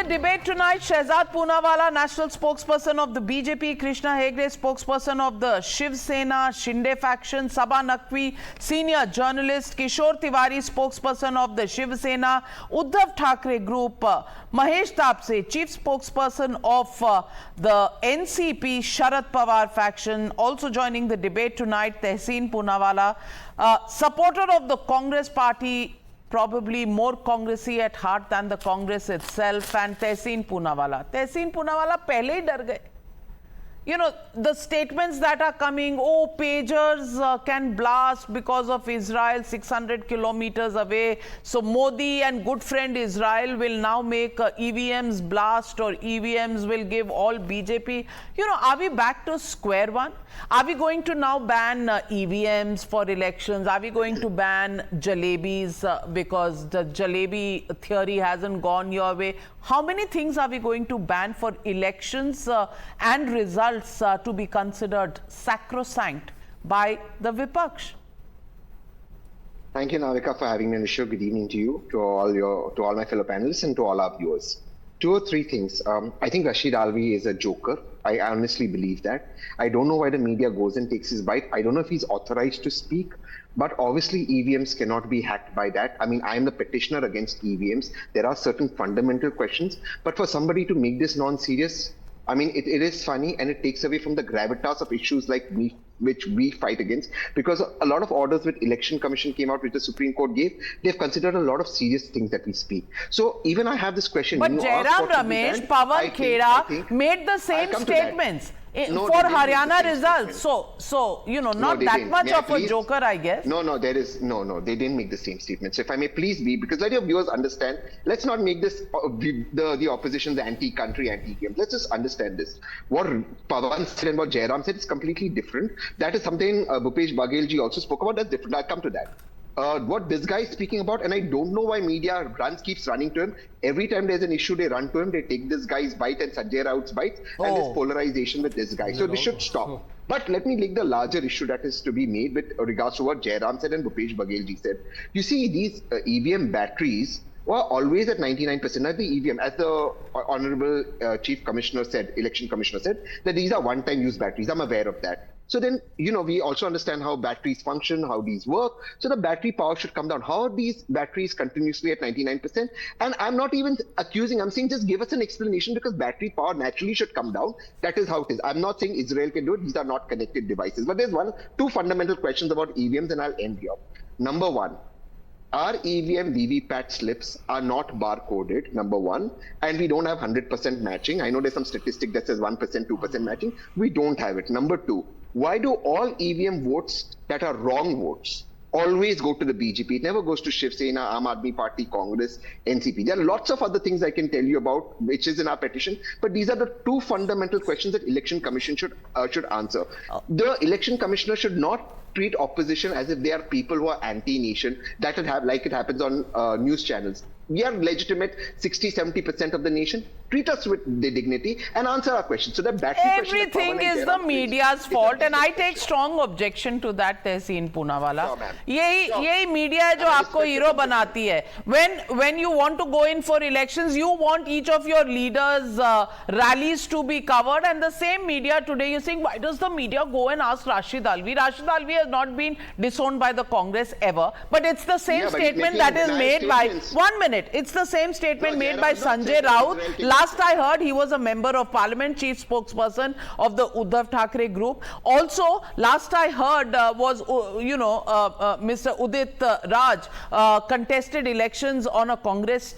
debate tonight, Tehseen Poonawalla, national spokesperson of the BJP, Krishna Hegde, spokesperson of the Shiv Sena, Shinde faction, Sabha Naqvi, senior journalist, Kishore Tiwari, spokesperson of the Shiv Sena, Uddhav Thackeray group, Mahesh Tapse, chief spokesperson of the NCP, Sharad Pawar faction. Also joining the debate tonight, Tehseen Poonawalla, supporter of the Congress party, probably more Congressy at heart than the Congress itself, and Tehseen Poonawalla. Tehseen Poonawalla pehle hi dar gaye. You know, the statements that are coming, oh, pagers can blast because of Israel 600 kilometers away. So Modi and good friend Israel will now make EVMs blast, or EVMs will give all BJP. You know, are we back to square one? Are we going to now ban EVMs for elections? Are we going to ban jalebis because the jalebi theory hasn't gone your way? How many things are we going to ban for elections and results to be considered sacrosanct by the Vipaksh? Thank you, Navika, for having me on the show. Good evening to you, to all my fellow panelists, and to all our viewers. Two or three things. I think Rashid Alvi is a joker. I honestly believe that. I don't know why the media goes and takes his bite. I don't know if he's authorized to speak, but obviously EVMs cannot be hacked by that. I mean, I am the petitioner against EVMs. There are certain fundamental questions, but for somebody to make this non-serious, I mean, it is funny, and it takes away from the gravitas of issues like which we fight against, because a lot of orders which Election Commission came out, which the Supreme Court gave, they've considered a lot of serious things that we speak. So even I have this question. But Jairam Ramesh, Pawan Kheda made the same statements for Haryana results. So you know, not that much of a joker, I guess. No, they didn't make the same statements. So if I may please be, because let your viewers understand, let's not make this the opposition the anti-country, anti-game. Let's just understand this. What Pawan said and what Jairam said is completely different. That is something Bhupesh Bagelji also spoke about. That's different. I'll come to that. What this guy is speaking about, and I don't know why media keeps running to him. Every time there's an issue, they run to him. They take this guy's bite and Sanjay Raut's bite, and there's polarization with this guy. So this should stop. But let me make the larger issue that is to be made with regards to what Jairam said and Bhupesh Bagelji said. You see, these EVM batteries were always at 99%. Not the EVM, as the Honorable Chief Commissioner said, Election Commissioner said, that these are one-time use batteries. I'm aware of that. So then, you know, we also understand how batteries function, how these work. So the battery power should come down. How are these batteries continuously at 99%? And I'm not even accusing, I'm saying just give us an explanation, because battery power naturally should come down. That is how it is. I'm not saying Israel can do it. These are not connected devices. But there's two fundamental questions about EVMs, and I'll end here. Number one, our EVM VVPAT slips are not bar-coded, number one, and we don't have 100% matching. I know there's some statistic that says 1%, 2% matching. We don't have it. Number two, why do all EVM votes that are wrong votes always go to the BJP? It never goes to Shiv Sena, Aam Aadmi Party, Congress, NCP. There are lots of other things I can tell you about, which is in our petition, but these are the two fundamental questions that Election Commission should answer. The Election Commissioner should not treat opposition as if they are people who are anti-nation, that would have, like it happens on news channels. We are legitimate 60-70% of the nation. Treat us with the dignity and answer our questions. So that battery everything is the media's fault, and I take strong objection to that, Tehseen Poonawalla. Yही media है जो आपको hero बनाती है. When you want to go in for elections, you want each of your leaders' rallies to be covered, and the same media today, you're saying, why does the media go and ask Rashid Alvi? Rashid Alvi has not been disowned by the Congress ever, but it's the same statement that is made by 1 minute. It's the same statement made by Sanjay Raut. Last I heard, he was a member of parliament, chief spokesperson of the Uddhav Thackeray group. Also, last I heard was, Mr. Udit Raj contested elections on a Congress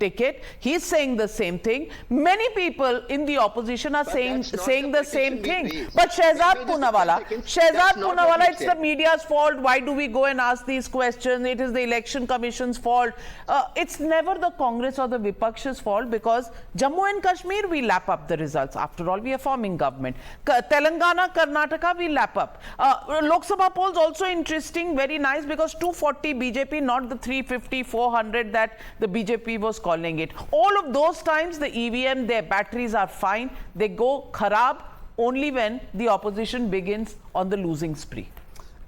ticket. He's saying the same thing. Many people in the opposition are saying the same thing. But Tehseen Poonawalla, it's the media's fault. Why do we go and ask these questions? It is the Election Commission's fault. It's never the Congress or the Vipaksh's fault, because Jammu and Kashmir, we lap up the results. After all, we are forming government. Telangana, Karnataka, we lap up. Lok Sabha polls also interesting, very nice, because 240 BJP, not the 350, 400 that the BJP was calling it. All of those times, the EVM, their batteries are fine. They go kharab only when the opposition begins on the losing spree.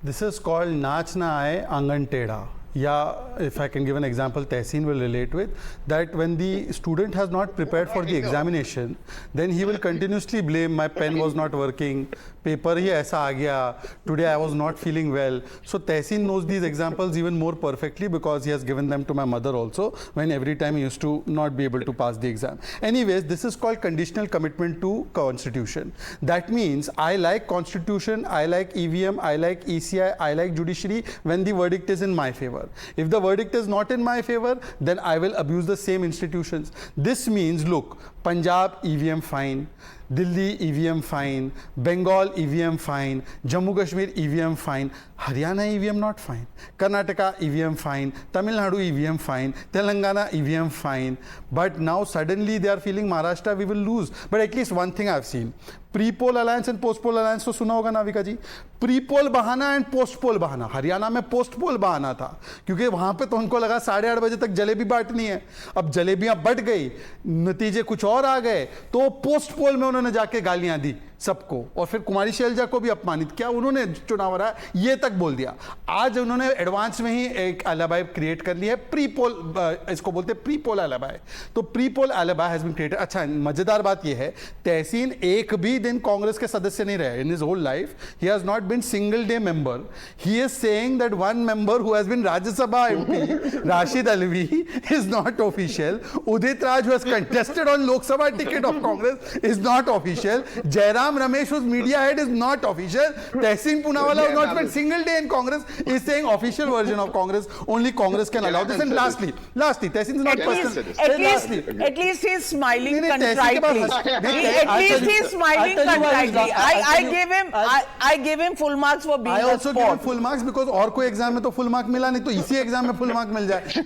This is called Naach Na Aaye Aangan Teda. Yeah, if I can give an example, Tehseen will relate with that. When the student has not prepared for the examination, then he will continuously blame, my pen was not working, paper hi aisa aa gaya, today I was not feeling well. So Tehseen knows these examples even more perfectly because he has given them to my mother also, when every time he used to not be able to pass the exam. Anyways, this is called conditional commitment to constitution. That means I like constitution, I like EVM, I like ECI, I like judiciary when the verdict is in my favor. If the verdict is not in my favor, then I will abuse the same institutions. This means, look, Punjab EVM fine, Delhi EVM fine, Bengal EVM fine, Jammu Kashmir EVM fine, Haryana EVM not fine, Karnataka EVM fine, Tamil Nadu EVM fine, Telangana EVM fine. But now suddenly they are feeling Maharashtra we will lose. But at least one thing I've seen, pre-poll alliance and post-poll alliance तो सुना होगा नाविका जी, pre-poll बहाना and post-poll बहाना. हरियाणा में post-poll बहाना था क्योंकि वहां पे तो उनको लगा 8:30 बजे तक जलेबी बांटनी है. अब जलेबियां बट गई, नतीजे कुछ और आ गए, तो पोस्ट-पोल में उन्होंने जाके गालियां दी सबको और फिर कुमारी शैलजा को भी अपमानित किया. उन्होंने चुनाव हराया ये तक बोल दिया. आज उन्होंने एडवांस में ही एक एलिबाई क्रिएट कर लिया है, प्री पोल, इसको बोलते हैं प्री पोल एलिबाई. तो pre poll alibi has been created. अच्छा, मजेदार बात ये है, तहसीन एक भी दिन कांग्रेस के सदस्य नहीं रहे in his whole life. He has not been single day member. He is saying that one member who has been Rajya Sabha MP Rashid Alvi is not official. Udit Raj who has contested on Lok Sabha ticket of Congress is not official. Jairam Ramesh, whose media head, is not official. Tehseen Poonawalla, who not spent single day in Congress, is saying official version of Congress. Only Congress can allow this. And lastly, Tehseen is not at least he's smiling contritely. At least he's smiling contritely. I give him full marks for being a sport. I also give him full marks because और कोई exam में तो full mark मिला नहीं, तो इसी exam में full mark मिल जाए.